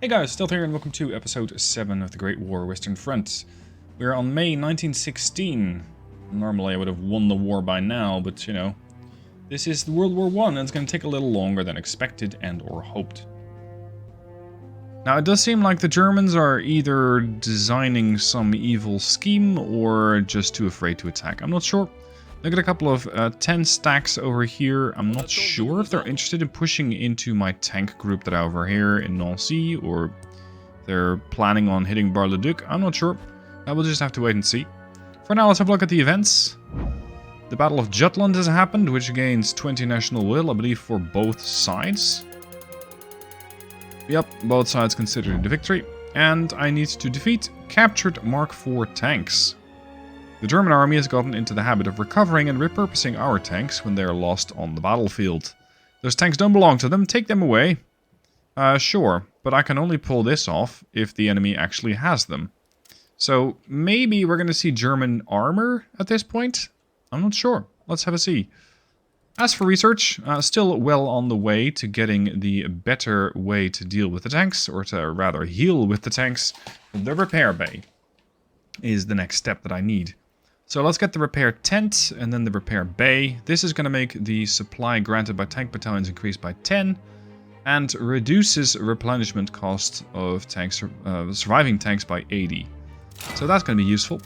Hey guys, Stealth here and welcome to episode 7 of the Great War Western Front. We're on May 1916. Normally I would have won the war by now, but you know, this is World War I and it's going to take a little longer than expected and or hoped. Now it does seem like the Germans are either designing some evil scheme or just too afraid to attack. I'm not sure. Look at a couple of 10 stacks over here. I'm not sure if they're interested in pushing into my tank group that are over here in Nancy, or they're planning on hitting Bar-le-Duc. I'm not sure. We'll just have to wait and see. For now, let's have a look at the events. The Battle of Jutland has happened, which gains 20 national will, I believe, for both sides. Yep, both sides considered it a victory. And I need to defeat captured Mark IV tanks. The German army has gotten into the habit of recovering and repurposing our tanks when they are lost on the battlefield. Those tanks don't belong to them, take them away. Sure, but I can only pull this off if the enemy actually has them. So maybe we're going to see German armor at this point? I'm not sure. Let's have a see. As for research, still well on the way to getting the better way to deal with the tanks, or to rather heal with the tanks. The repair bay is the next step that I need. So let's get the repair tent and then the repair bay. This is going to make the supply granted by tank battalions increase by 10 and reduces replenishment cost of tanks, surviving tanks by 80. So that's going to be useful.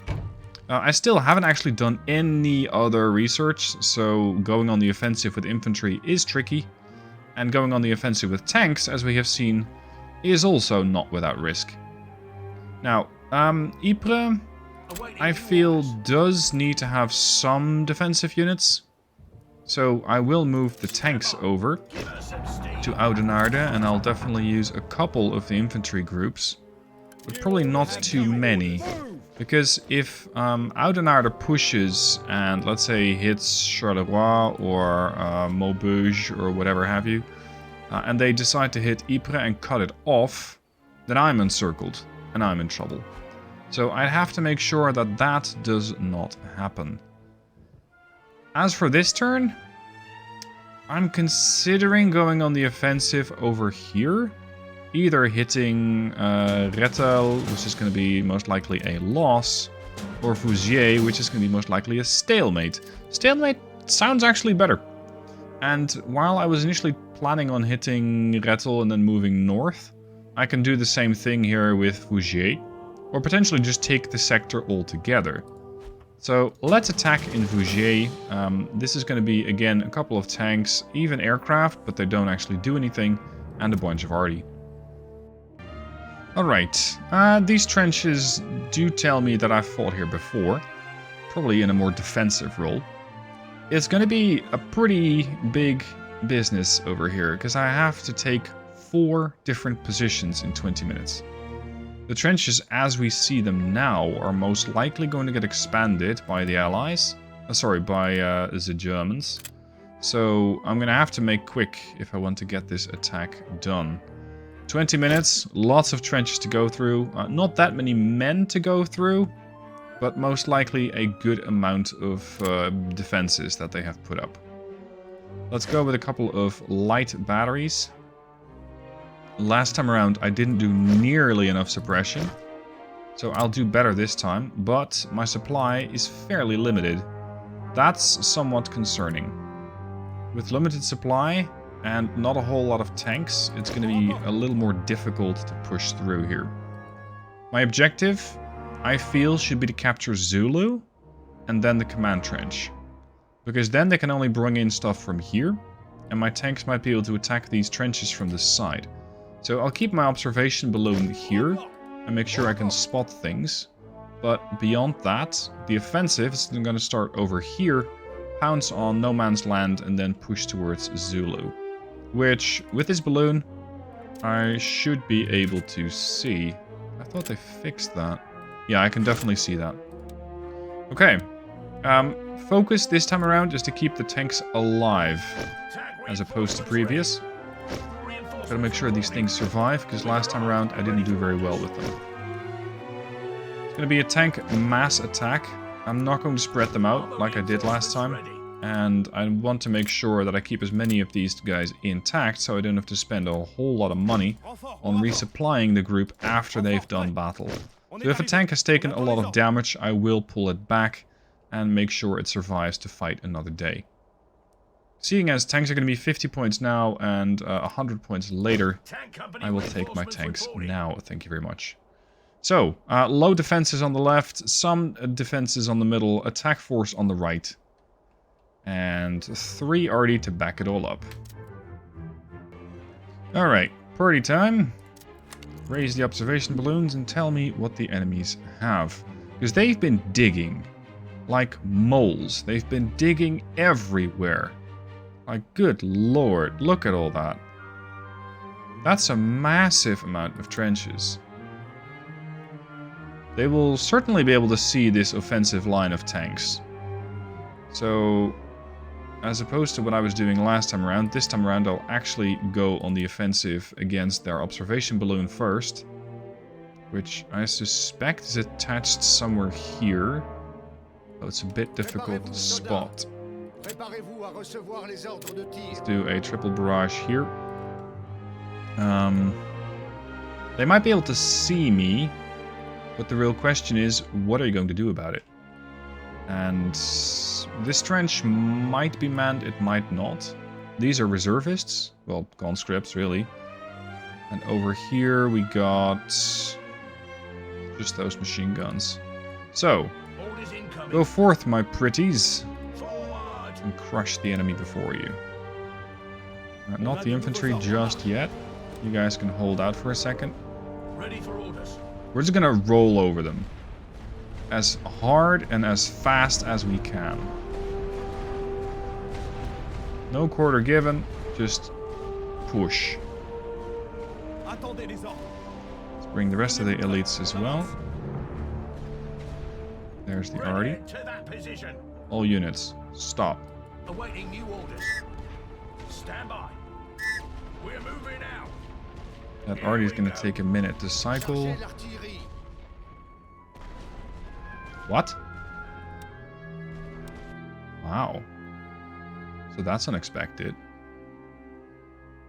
I still haven't actually done any other research, so going on the offensive with infantry is tricky. And going on the offensive with tanks, as we have seen, is also not without risk. Now, Ypres, I feel, does need to have some defensive units. So I will move the tanks over to Oudenaarde, and I'll definitely use a couple of the infantry groups. But probably not too many. Because if Oudenaarde pushes and, let's say, hits Charleroi or Maubeuge or whatever have you, and they decide to hit Ypres and cut it off, then I'm encircled and I'm in trouble. So I have to make sure that that does not happen. As for this turn, I'm considering going on the offensive over here. Either hitting Rettel, which is going to be most likely a loss, or Vouziers, which is going to be most likely a stalemate. Stalemate sounds actually better. And while I was initially planning on hitting Rettel and then moving north, I can do the same thing here with Vouziers. Or potentially just take the sector altogether. So let's attack in Vouziers. This is going to be, again, a couple of tanks, even aircraft, but they don't actually do anything, and a bunch of arty. Alright, these trenches do tell me that I've fought here before, probably in a more defensive role. It's going to be a pretty big business over here, because I have to take 4 different positions in 20 minutes. The trenches, as we see them now, are most likely going to get expanded by the Allies. By the Germans. So I'm going to have to make quick if I want to get this attack done. 20 minutes, lots of trenches to go through. Not that many men to go through, but most likely a good amount of defenses that they have put up. Let's go with a couple of light batteries. Last time around, I didn't do nearly enough suppression, so I'll do better this time, but my supply is fairly limited. That's somewhat concerning. With limited supply and not a whole lot of tanks, it's going to be a little more difficult to push through here. My objective, I feel, should be to capture Zulu and then the command trench, because then they can only bring in stuff from here, and my tanks might be able to attack these trenches from this side. So I'll keep my observation balloon here and make sure I can spot things. But beyond that, the offensive is going to start over here, pounce on no man's land, and then push towards Zulu. Which, with this balloon, I should be able to see. I thought they fixed that. Yeah, I can definitely see that. Okay. Focus this time around is to keep the tanks alive, as opposed to previous. Gotta make sure these things survive, because last time around I didn't do very well with them. It's gonna be a tank mass attack. I'm not going to spread them out like I did last time. And I want to make sure that I keep as many of these guys intact, so I don't have to spend a whole lot of money on resupplying the group after they've done battle. So if a tank has taken a lot of damage, I will pull it back and make sure it survives to fight another day. Seeing as tanks are going to be 50 points now and 100 points later, I will take my tanks now. Thank you very much. So, low defenses on the left, some defenses on the middle, attack force on the right. And 3 already to back it all up. Alright, party time. Raise the observation balloons and tell me what the enemies have. Because they've been digging like moles. They've been digging everywhere. Like, good lord, look at all that. That's a massive amount of trenches. They will certainly be able to see this offensive line of tanks. So, as opposed to what I was doing last time around, this time around I'll actually go on the offensive against their observation balloon first. Which I suspect is attached somewhere here. So it's a bit difficult to spot. Let's do a triple barrage here. They might be able to see me, but the real question is, what are you going to do about it? And this trench might be manned, it might not. These are reservists, well, conscripts really. And over here we got just those machine guns. So, go forth, my pretties, and crush the enemy before you. Not the infantry just yet. You guys can hold out for a second. We're just gonna roll over them as hard and as fast as we can. No quarter given, just push. Let's bring the rest of the elites as well. There's the arty. All units, stop. Awaiting new orders. Stand by. We're moving out. That arty is going to take a minute to cycle. What? Wow. So that's unexpected.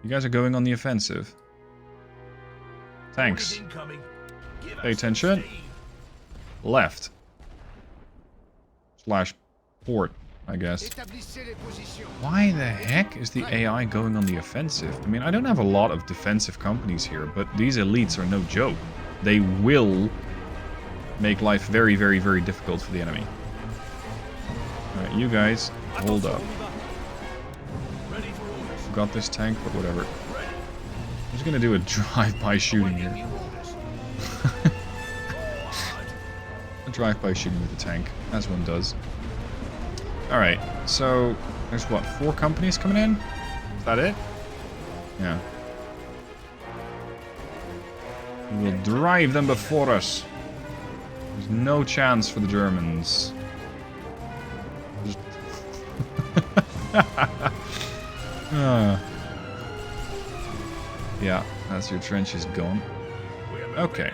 You guys are going on the offensive. Thanks. Pay attention. Left. Slash port, I guess. Why the heck is the AI going on the offensive? I mean, I don't have a lot of defensive companies here, but these elites are no joke. They will make life very, very, very difficult for the enemy. Alright, you guys, hold up. Got this tank, but whatever. I'm just gonna do a drive-by shooting here. A drive-by shooting with the tank, as one does. Alright, so there's what, 4 companies coming in? Is that it? Yeah. We will drive them before us. There's no chance for the Germans. Just yeah, that's your trenches gone. Okay.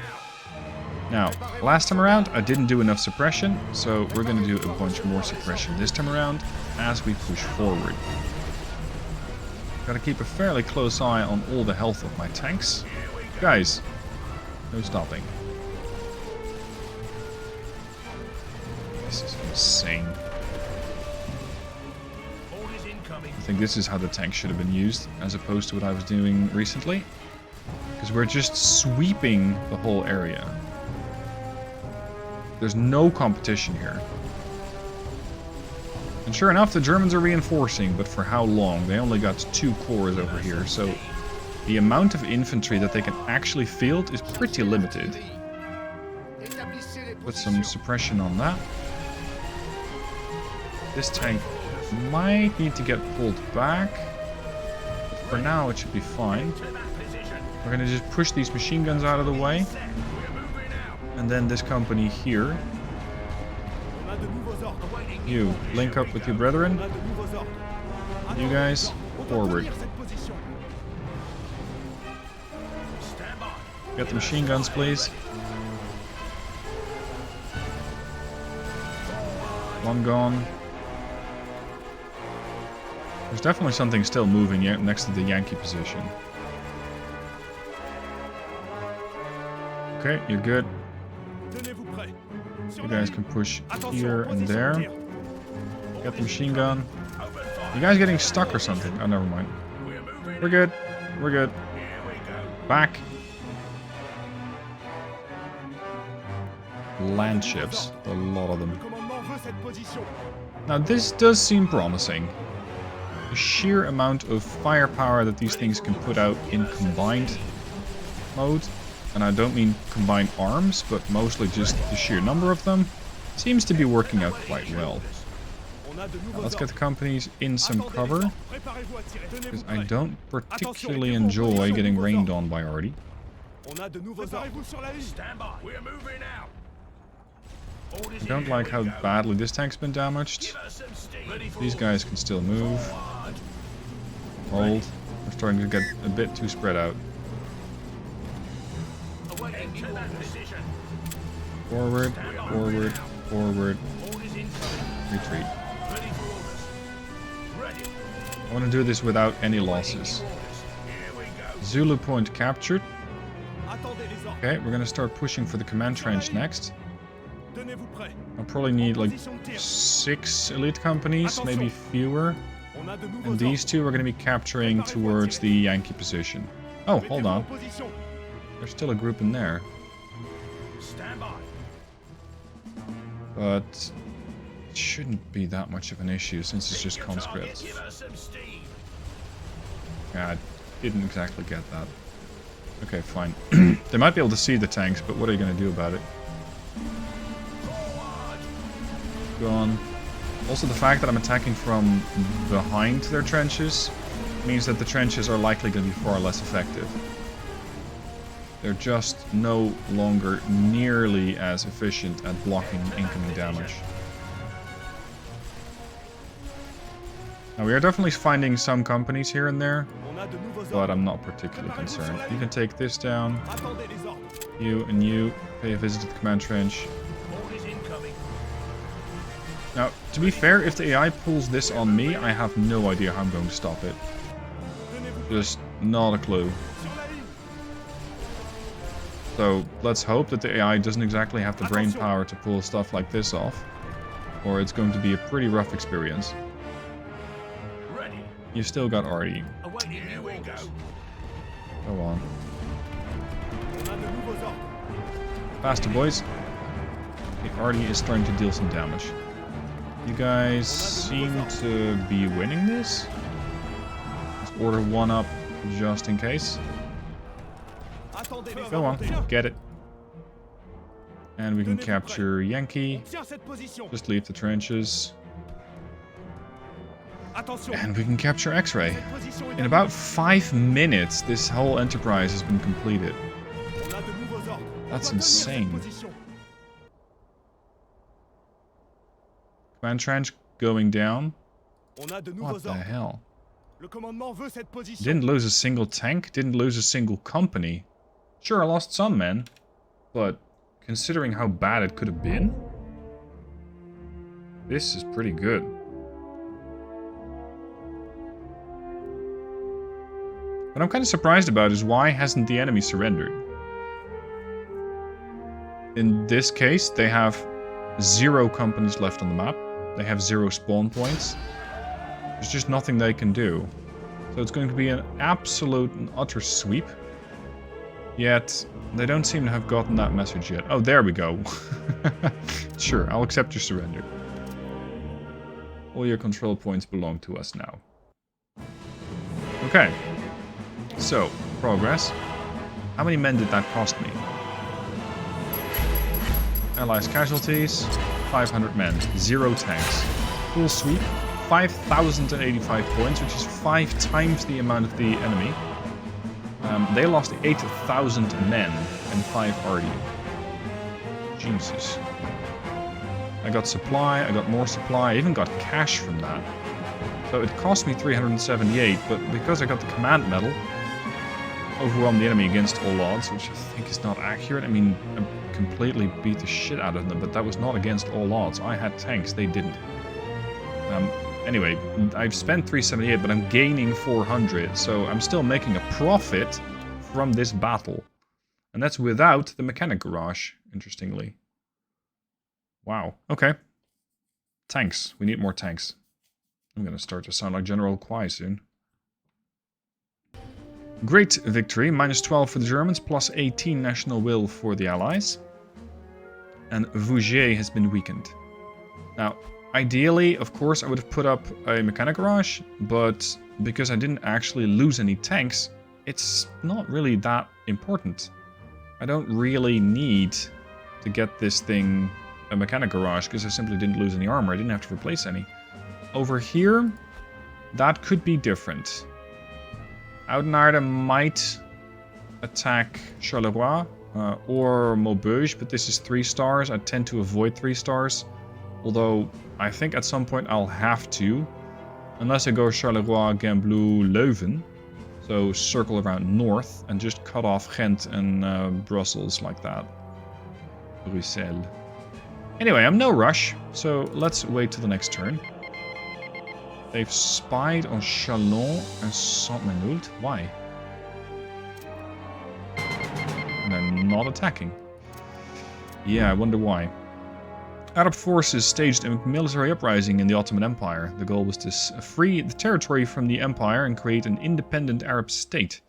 Now, last time around, I didn't do enough suppression, so we're going to do a bunch more suppression this time around as we push forward. Gotta keep a fairly close eye on all the health of my tanks. Guys, no stopping. This is insane. I think this is how the tank should have been used, as opposed to what I was doing recently. Because we're just sweeping the whole area. There's no competition here. And sure enough, the Germans are reinforcing, but for how long? They only got 2 corps over here, so the amount of infantry that they can actually field is pretty limited. Put some suppression on that. This tank might need to get pulled back, but for now it should be fine. We're gonna just push these machine guns out of the way, and then this company here. You, link up with your brethren. You guys, forward. Get the machine guns, please. One gone. There's definitely something still moving next to the Yankee position. Okay, you're good. You guys can push here and there. Get the machine gun. You guys getting stuck or something? Oh, never mind. We're good. We're good. Back. Land ships. A lot of them. Now this does seem promising. The sheer amount of firepower that these things can put out in combined mode, and I don't mean combined arms, but mostly just the sheer number of them, seems to be working out quite well. Now, let's get the companies in some cover, because I don't particularly enjoy getting rained on by Artie. I don't like how badly this tank's been damaged. These guys can still move. Hold. We're starting to get a bit too spread out. Forward, forward, forward. Retreat. I want to do this without any losses. Zulu point captured. Okay, we're going to start pushing for the command trench next. I'll probably need like 6 elite companies, maybe fewer. And these two are going to be capturing towards the Yankee position. Oh, hold on. There's still a group in there. But it shouldn't be that much of an issue since it's just conscripts. Yeah, I didn't exactly get that. Okay, fine. They might be able to see the tanks, but what are you going to do about it? Gone. Also, the fact that I'm attacking from behind their trenches means that the trenches are likely going to be far less effective. They're just no longer nearly as efficient at blocking incoming damage. Now, we are definitely finding some companies here and there, but I'm not particularly concerned. You can take this down. You and you pay a visit to the command trench. Now, to be fair, if the AI pulls this on me, I have no idea how I'm going to stop it. Just not a clue. So, let's hope that the AI doesn't exactly have the brain power to pull stuff like this off, or it's going to be a pretty rough experience. You've still got Artie. Go on. Faster, boys. The Artie is starting to deal some damage. You guys seem to be winning this. Let's order one up just in case. Go on, get it. And we can capture Yankee. Just leave the trenches. And we can capture X-Ray. In about 5 minutes, this whole enterprise has been completed. That's insane. Command trench going down. What the hell? Didn't lose a single tank, didn't lose a single company. Sure, I lost some men, but considering how bad it could have been, this is pretty good. What I'm kind of surprised about is why hasn't the enemy surrendered? In this case, they have 0 companies left on the map. They have 0 spawn points. There's just nothing they can do. So it's going to be an absolute and utter sweep. Yet, they don't seem to have gotten that message yet. Oh, there we go. Sure, I'll accept your surrender. All your control points belong to us now. Okay. So, progress. How many men did that cost me? Allies casualties, 500 men, 0 tanks. Full sweep, 5,085 points, which is 5 times the amount of the enemy. They lost 8,000 men and 5 Artie. Jesus. I got supply, I got more supply, I even got cash from that. So it cost me 378, but because I got the command medal, overwhelmed the enemy against all odds, which I think is not accurate. I mean, I completely beat the shit out of them, but that was not against all odds. I had tanks, they didn't. Anyway, I've spent 378, but I'm gaining 400, so I'm still making a profit from this battle. And that's without the mechanic garage, interestingly. Wow, okay. Tanks. We need more tanks. I'm gonna start to sound like General Kwai soon. Great victory. -12 for the Germans, +18 national will for the Allies. And Vougier has been weakened. Now, ideally, of course, I would have put up a mechanic garage, but because I didn't actually lose any tanks, it's not really that important. I don't really need to get this thing a mechanic garage because I simply didn't lose any armor. I didn't have to replace any. Over here, that could be different. Oudenaarde might attack Charleroi or Maubeuge, but this is 3 stars. I tend to avoid 3 stars. Although, I think at some point I'll have to. Unless I go Charleroi, Gembloux, Leuven. So circle around north and just cut off Ghent and Brussels like that. Bruxelles. Anyway, I'm no rush, so let's wait till the next turn. They've spied on Chalon and Saint-Menehould. Why? And they're not attacking. Yeah, I wonder why. Arab forces staged a military uprising in the Ottoman Empire. The goal was to free the territory from the empire and create an independent Arab state.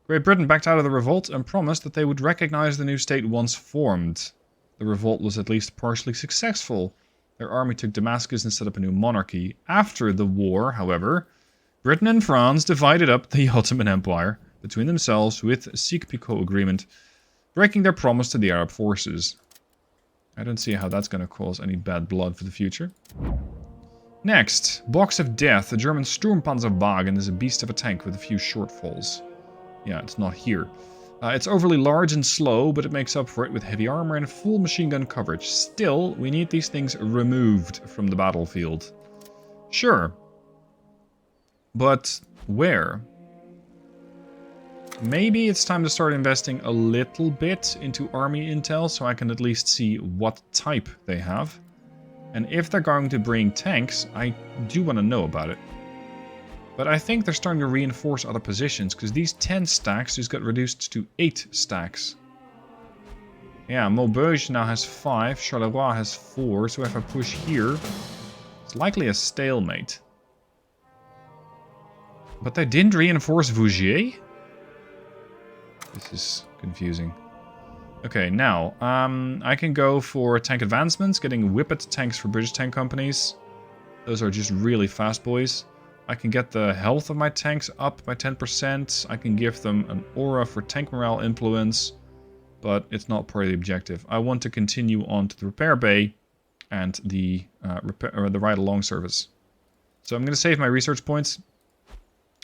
Great Britain backed out of the revolt and promised that they would recognize the new state once formed. The revolt was at least partially successful. Their army took Damascus and set up a new monarchy. After the war, however, Britain and France divided up the Ottoman Empire between themselves with a Sykes-Picot agreement, breaking their promise to the Arab forces. I don't see how that's going to cause any bad blood for the future. Next, Box of Death. The German Sturmpanzerwagen is a beast of a tank with a few shortfalls. Yeah, it's not here. It's overly large and slow, but it makes up for it with heavy armor and full machine gun coverage. Still, we need these things removed from the battlefield. Sure. But where? Maybe it's time to start investing a little bit into army intel so I can at least see what type they have. And if they're going to bring tanks, I do want to know about it. But I think they're starting to reinforce other positions, because these 10 stacks just got reduced to 8 stacks. Yeah, Maubeuge now has 5, Charleroi has 4, so if I push here, it's likely a stalemate. But they didn't reinforce Vougier? This is confusing. Okay, now, I can go for tank advancements, getting Whippet tanks for British tank companies. Those are just really fast boys. I can get the health of my tanks up by 10%. I can give them an aura for tank morale influence, but it's not part of the objective. I want to continue on to the repair bay and the ride-along service. So I'm going to save my research points.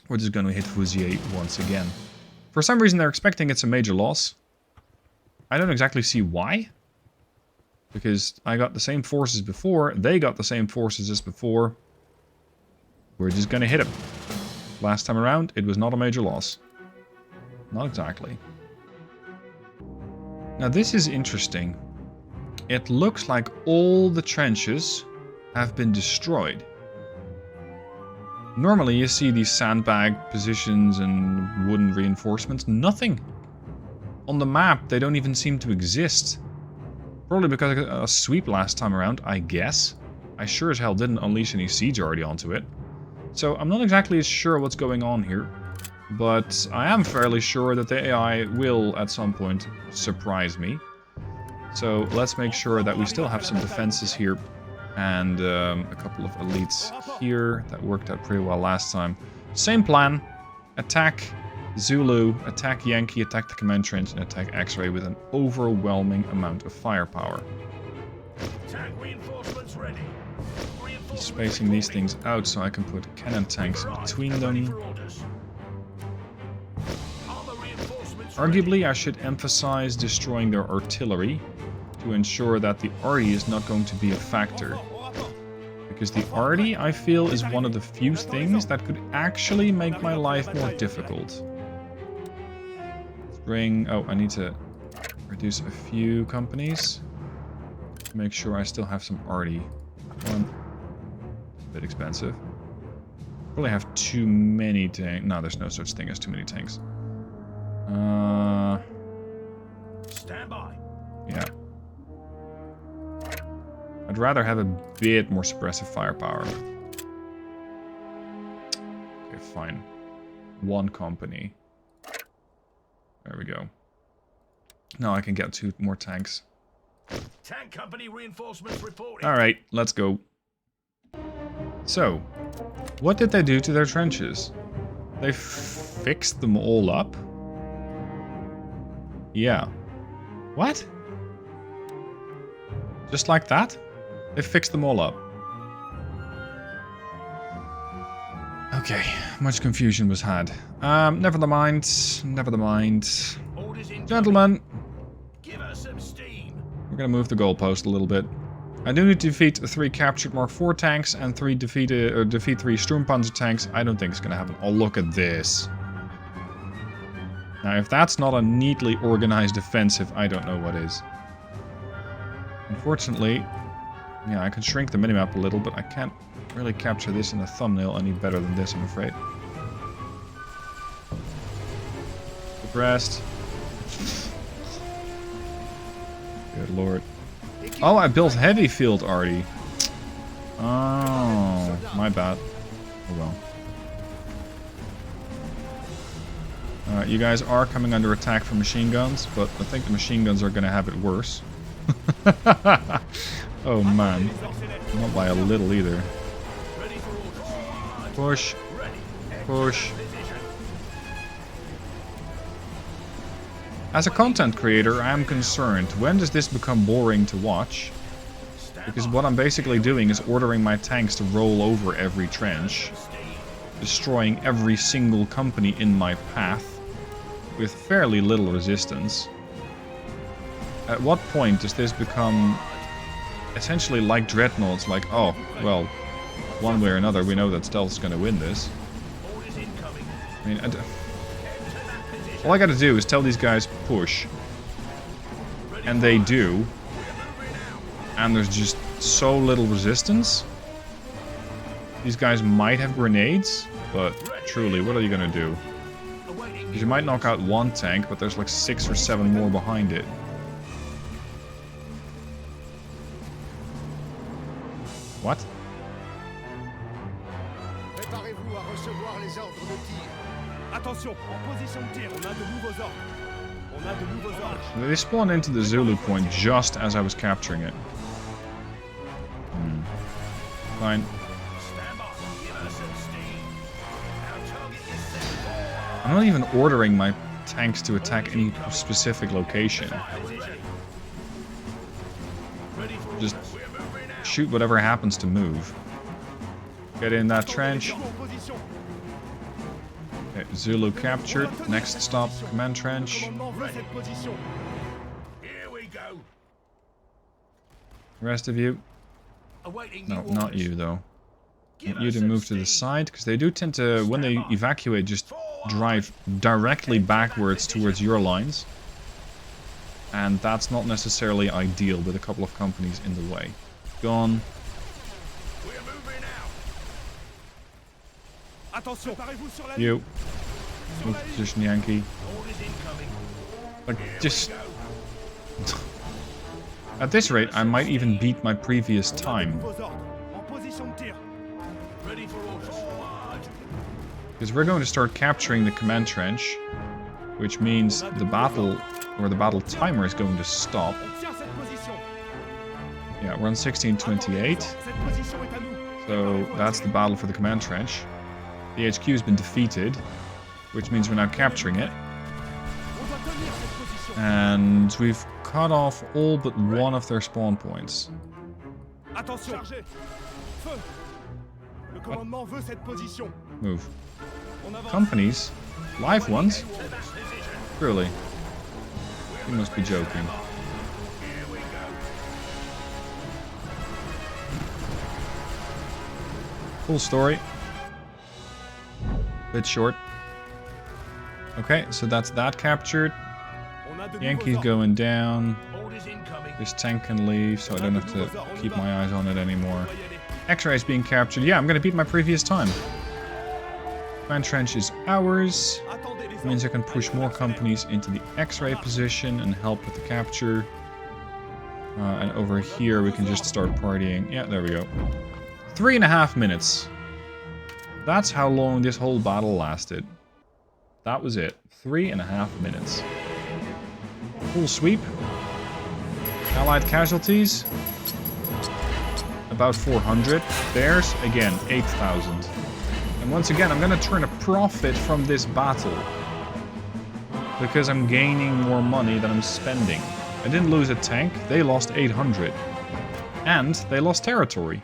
We're just going to hit Vougier once again. For some reason they're expecting it's a major loss. I don't exactly see why. Because I got the same forces before, they got the same forces as before. We're just gonna hit him. Last time around, it was not a major loss. Not exactly. Now this is interesting. It looks like all the trenches have been destroyed. Normally you see these sandbag positions and wooden reinforcements. Nothing. On the map, they don't even seem to exist. Probably because I got a sweep last time around, I guess. I sure as hell didn't unleash any siege already onto it. So I'm not exactly sure what's going on here. But I am fairly sure that the AI will, at some point, surprise me. So let's make sure that we still have some defenses here. And a couple of elites here. That worked out pretty well last time. Same plan. Attack Zulu, attack Yankee, attack the command trench, and attack X-Ray with an overwhelming amount of firepower. Tank reinforcements ready. Just spacing these things out so I can put cannon tanks between them. Arguably, I should emphasize destroying their artillery to ensure that the arty is not going to be a factor. Because the arty, I feel, is one of the few things that could actually make my life more difficult. Let's bring... Oh, I need to reduce a few companies to make sure I still have some arty. 1, bit expensive. Probably have too many tanks. No, there's no such thing as too many tanks. Stand by. Yeah. I'd rather have a bit more suppressive firepower. Okay, fine. One company. There we go. Now I can get 2 more tanks. Tank company reinforcements reporting. Alright, let's go. So, what did they do to their trenches? They fixed them all up? Yeah. What? Just like that? They fixed them all up. Okay, much confusion was had. Never the mind. Never the mind. Gentlemen, Give us some steam. we're gonna move the goalpost a little bit. I do need to defeat 3 captured Mark IV tanks and defeat 3 Sturmpanzer tanks. I don't think it's gonna happen. Oh, look at this. Now, if that's not a neatly organized offensive, I don't know what is. Unfortunately, yeah, I can shrink the minimap a little, but I can't really capture this in a thumbnail any better than this, I'm afraid. Good rest. Good lord. Oh, I built heavy field already. Oh, my bad. Oh well. Alright, you guys are coming under attack from machine guns, but I think the machine guns are gonna have it worse. Oh man. Not by a little either. Push. Push. As a content creator, I am concerned. When does this become boring to watch? Because what I'm basically doing is ordering my tanks to roll over every trench, destroying every single company in my path with fairly little resistance. At what point does this become essentially like dreadnoughts? Like, oh, well, one way or another, we know that stealth's going to win this. I mean, all I gotta do is tell these guys push. And they do. And there's just so little resistance. These guys might have grenades, but truly, what are you gonna do? Because you might knock out 1 tank, but there's like 6 or 7 more behind it. What? Préparez-vous à recevoir les ordres de tir. Attention, en position de tir, on a de nouveaux ordres. On a de nouveaux ordres. They spawned into the Zulu point just as I was capturing it. Fine. I'm not even ordering my tanks to attack any specific location. Just shoot whatever happens to move. Get in that trench. Okay, Zulu captured. Next stop, command trench. Here we go. Rest of you. No, not you though. Want you to move to the side, because they do tend to, when they evacuate, just drive directly backwards towards your lines. And that's not necessarily ideal with a couple of companies in the way. Gone. You. Move to position, Yankee. Like, just... At this rate, I might even beat my previous time. Because we're going to start capturing the command trench, which means the battle, or the battle timer, is going to stop. Yeah, we're on 1628. So that's the battle for the command trench. The HQ has been defeated, which means we're now capturing it. And we've cut off all but 1 of their spawn points. Move. Companies? Live ones? Really? You must be joking. Cool story. Bit short. Okay, so that's that captured. Yankees going down. This tank can leave, so I don't have to keep my eyes on it anymore. X-ray is being captured. Yeah, I'm gonna beat my previous time. Command trench is ours. It means I can push more companies into the X-ray position and help with the capture. And over here we can just start partying. Yeah, there we go. 3.5 minutes. That's how long this whole battle lasted. That was it. 3.5 minutes. Full sweep. Allied casualties. About 400. Theirs, again, 8,000. And once again, I'm gonna turn a profit from this battle. Because I'm gaining more money than I'm spending. I didn't lose a tank, they lost 800. And they lost territory.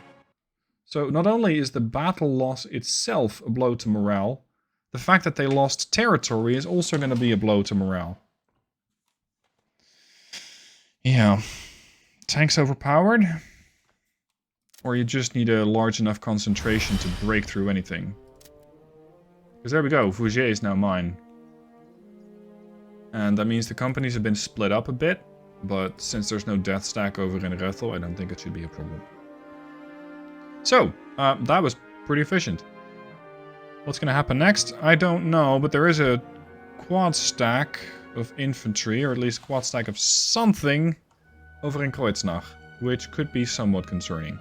So not only is the battle loss itself a blow to morale, the fact that they lost territory is also going to be a blow to morale. Yeah. Tanks overpowered? Or you just need a large enough concentration to break through anything. Because there we go, Fougier is now mine. And that means the companies have been split up a bit, but since there's no death stack over in Rethel, I don't think it should be a problem. So, that was pretty efficient. What's going to happen next? I don't know, but there is a quad stack of infantry, or at least a quad stack of something, over in Kreuznach, which could be somewhat concerning.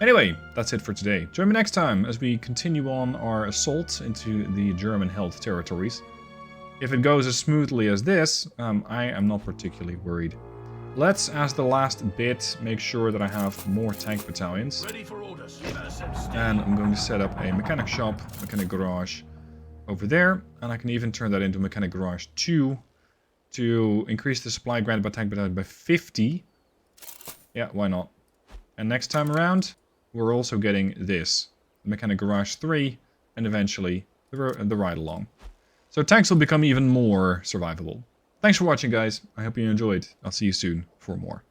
Anyway, that's it for today. Join me next time as we continue on our assault into the German-held territories. If it goes as smoothly as this, I am not particularly worried. Let's, as the last bit, make sure that I have more tank battalions. Ready for orders. And I'm going to set up a mechanic shop, mechanic garage over there. And I can even turn that into mechanic garage 2 to increase the supply granted by tank battalion by 50. Yeah, why not? And next time around, we're also getting this. Mechanic garage 3 and eventually the ride-along. So tanks will become even more survivable. Thanks for watching, guys. I hope you enjoyed. I'll see you soon for more.